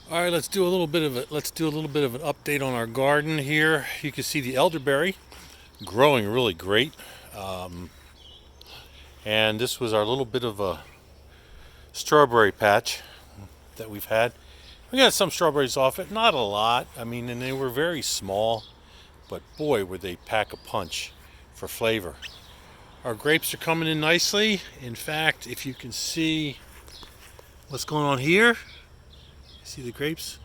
All right, let's do a little bit of an update on our garden here. You can see the elderberry growing really great, and this was our little bit of a strawberry patch that we've had. We got some strawberries off it, not a lot. I mean, and they were very small, but boy, would they pack a punch for flavor. Our grapes are coming in nicely. In fact, if you can see what's going on here, see the grapes?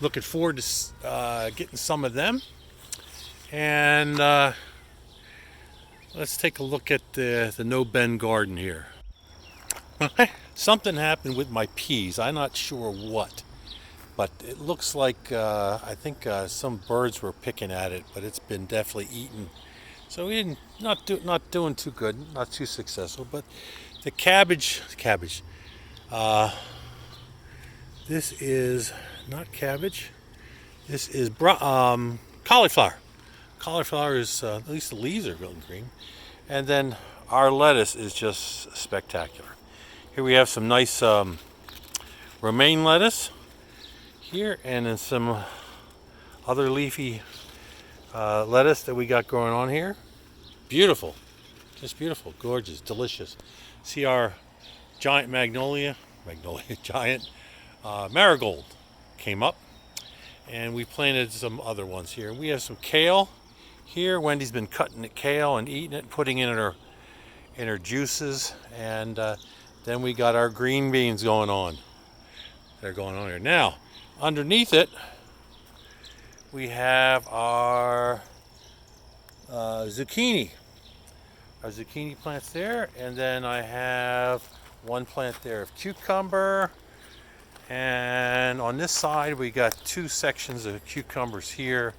Looking forward to getting some of them. And let's take a look at the No Bend garden here. Something happened with my peas. I'm not sure what, but it looks like I think some birds were picking at it, but it's been definitely eaten. So we didn't not doing too good, not too successful. But the cabbage. Uh, this is not cabbage. This is cauliflower. Cauliflower is at least the leaves are going green, and then our lettuce is just spectacular. Here we have some nice romaine lettuce here, and then some other leafy lettuce that we got going on here. Beautiful, just beautiful, gorgeous, delicious. See our giant giant marigold came up, and we planted some other ones here. We have some kale here. Wendy's been cutting the kale and eating it, putting it in her juices, and then we got our green beans going on. They're going on here now. Underneath it, we have our zucchini. Our zucchini plants there, and then I have one plant there of cucumber. And on this side, we got two sections of cucumbers here.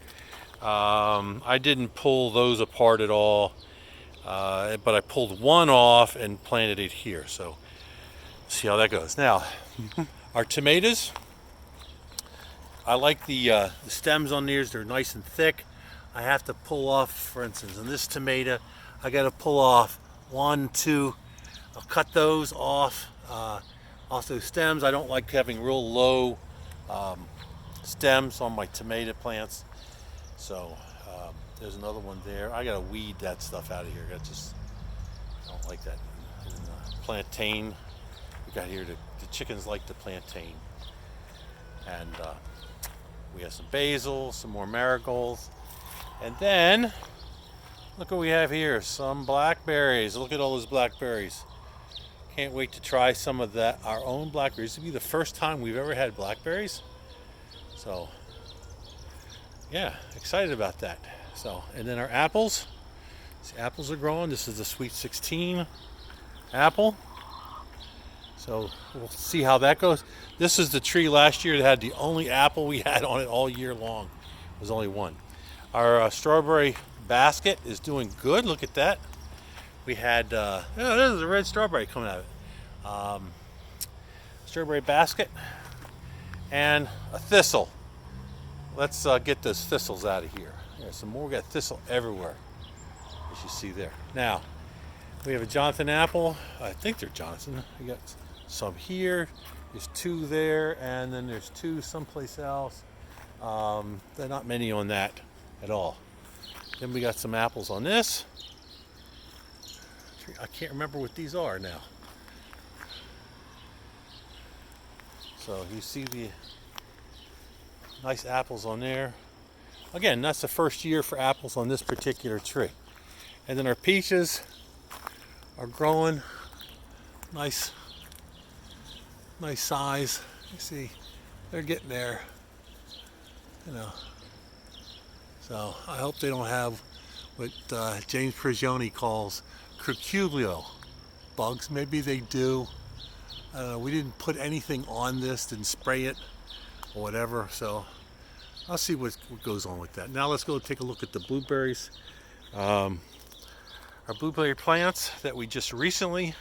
I didn't pull those apart at all, but I pulled one off and planted it here. So see how that goes. Now, our tomatoes. I like the stems on these. They're nice and thick. I have to pull off, for instance, on this tomato, I got to pull off one, two. I'll cut those off. Also stems, I don't like having real low stems on my tomato plants. So there's another one there. I gotta weed that stuff out of here. I don't like that. And, plantain, we got here, the chickens like the plantain. And we have some basil, some more marigolds. And then, look what we have here, some blackberries. Look at all those blackberries. Can't wait to try some of that, our own blackberries. This will be the first time we've ever had blackberries. So, yeah, excited about that. So, and then our apples. See, apples are growing. This is the Sweet 16 apple. So we'll see how that goes. This is the tree last year that had the only apple we had on it all year long. It was only one. Our strawberry basket is doing good. Look at that. We had, this is a red strawberry coming out of it. Strawberry basket and a thistle. Let's get those thistles out of here. There's some more. We got thistle everywhere, as you see there. Now, we have a Jonathan apple. I think they're Jonathan. We got some here. There's two there, and then there's two someplace else. There are not many on that at all. Then we got some apples on this. I can't remember what these are now. So you see the nice apples on there. Again, that's the first year for apples on this particular tree. And then our peaches are growing. Nice size. You see, they're getting there. You know. So I hope they don't have what James Prigioni calls curculio bugs. Maybe they do. I don't know. We didn't put anything on this, didn't spray it or whatever. So I'll see what goes on with that. Now let's go take a look at the blueberries. Our blueberry plants that we just recently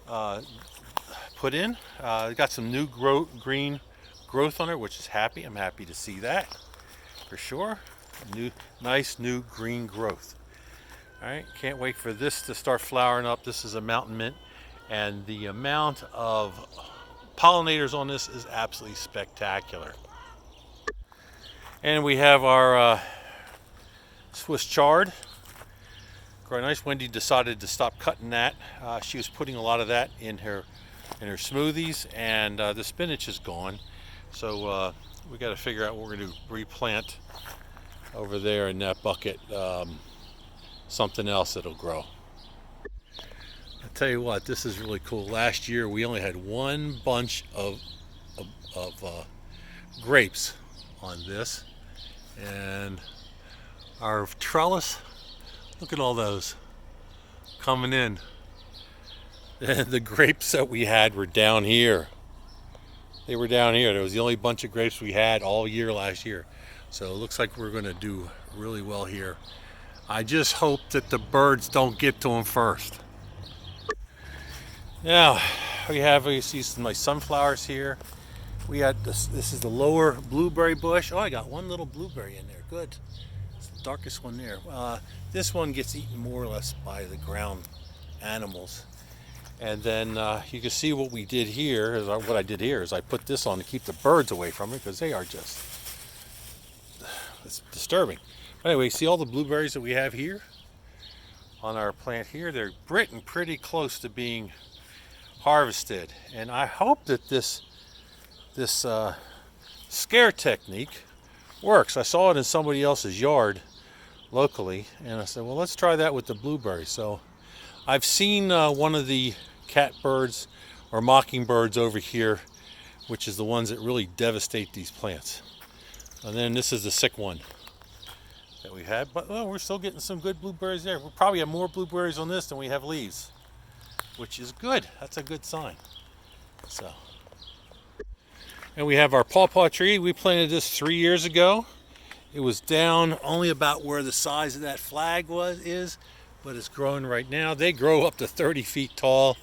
put in. Got some new green growth on it, which is happy. I'm happy to see that for sure. Nice new green growth. All right, can't wait for this to start flowering up. This is a mountain mint, and the amount of pollinators on this is absolutely spectacular. And we have our Swiss chard. Very nice. Wendy decided to stop cutting that. She was putting a lot of that in her smoothies, and the spinach is gone. So we got to figure out what we're going to replant over there in that bucket. Something else that'll grow. I tell you what, this is really cool. Last year we only had one bunch of grapes on this, and our trellis, look at all those coming in. The grapes that we had were down here. They were down here. There was the only bunch of grapes we had all year last year. So it looks like we're going to do really well here. I just hope that the birds don't get to them first. Now you see some nice sunflowers here. We had this is the lower blueberry bush. Oh, I got one little blueberry in there. Good. It's the darkest one there. This one gets eaten more or less by the ground animals. And then you can see what we did here. What I did here is I put this on to keep the birds away from it, because they are just, it's disturbing. Anyway, see all the blueberries that we have here on our plant here? They're getting pretty close to being harvested. And I hope that this scare technique works. I saw it in somebody else's yard locally, and I said, well, let's try that with the blueberries. So I've seen one of the catbirds or mockingbirds over here, which is the ones that really devastate these plants. And then this is the sick one that we had, but well, we're still getting some good blueberries there. We'll probably have more blueberries on this than we have leaves, which is good. That's a good sign. So, and we have our pawpaw tree. We planted this 3 years ago. It was down only about where the size of that flag is, but it's growing right now. They grow up to 30 feet tall.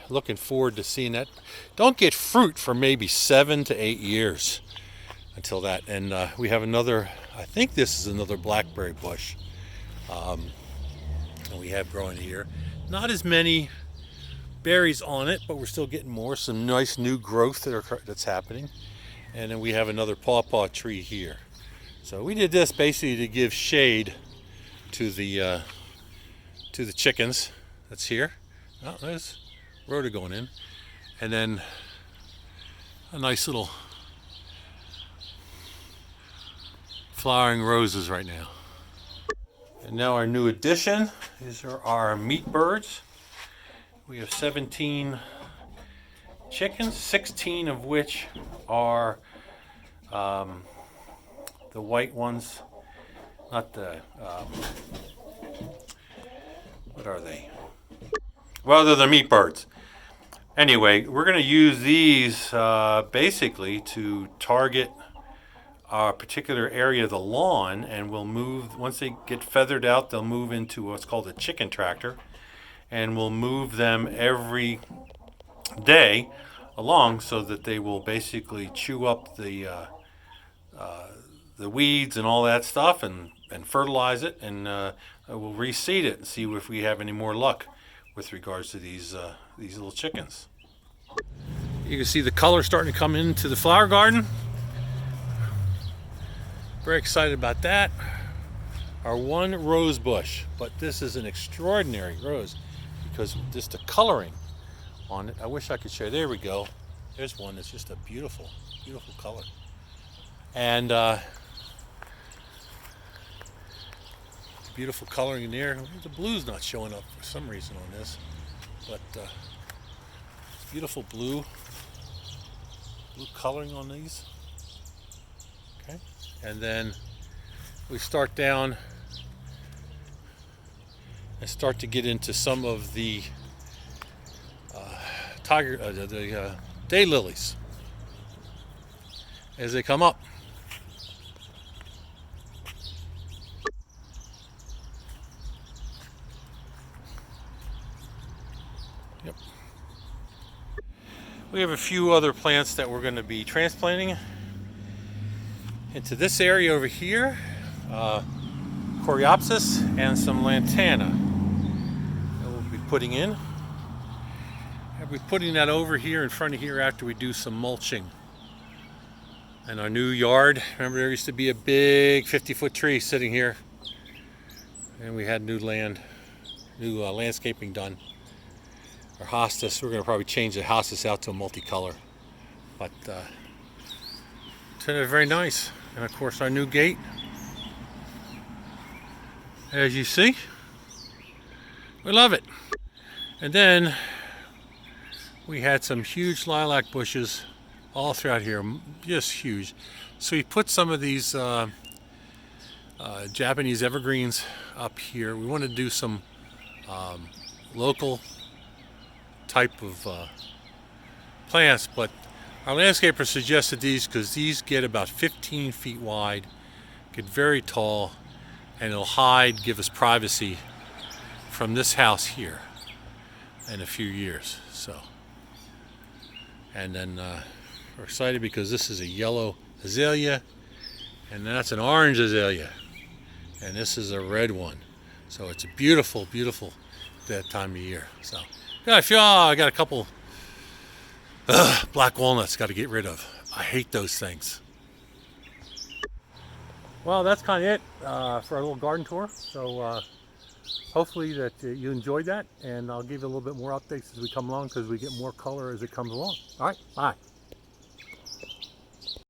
Looking forward to seeing that. Don't get fruit for maybe 7 to 8 years until that. And we have another, I think this is another blackberry bush and we have growing here. Not as many berries on it, but we're still getting more. Some nice new growth that's happening. And then we have another pawpaw tree here. So we did this basically to give shade to the chickens that's here. Oh, there's Rhoda going in. And then a nice little flowering roses right now. And now our new addition. These are our meat birds. We have 17 chickens, 16 of which are the white ones, not the, what are they? Well, they're the meat birds. Anyway, we're going to use these basically to target a particular area of the lawn, and we'll move, once they get feathered out, they'll move into what's called a chicken tractor, and we'll move them every day along so that they will basically chew up the weeds and all that stuff and fertilize it, and we'll reseed it and see if we have any more luck with regards to these little chickens. You can see the color starting to come into the flower garden. Very excited about that. Our one rose bush, but this is an extraordinary rose because just the coloring on it. I wish I could show you. There we go. There's one that's just a beautiful, beautiful color. And beautiful coloring in there. The blue's not showing up for some reason on this, but it's beautiful blue coloring on these. Okay, and then we start down and start to get into some of the daylilies as they come up. Yep. We have a few other plants that we're going to be transplanting into this area over here. Coreopsis and some lantana that we'll be putting in. be putting that over here in front of here after we do some mulching. And our new yard, remember there used to be a big 50-foot tree sitting here. And we had new landscaping done. Our hostas, we're going to probably change the hostas out to a multicolor. But turned out very nice. And of course our new gate. As you see, we love it. And then we had some huge lilac bushes all throughout here, just huge. So we put some of these Japanese evergreens up here. We want to do some local type of plants, but our landscaper suggested these because these get about 15 feet wide, get very tall, and it'll hide, give us privacy from this house here in a few years. So, and then we're excited because this is a yellow azalea, and that's an orange azalea, and this is a red one. So it's a beautiful, beautiful that time of year. So I feel I got a couple black walnuts got to get rid of. I hate those things. Well, that's kind of it for our little garden tour. So hopefully that you enjoyed that, and I'll give you a little bit more updates as we come along because we get more color as it comes along. All right, bye.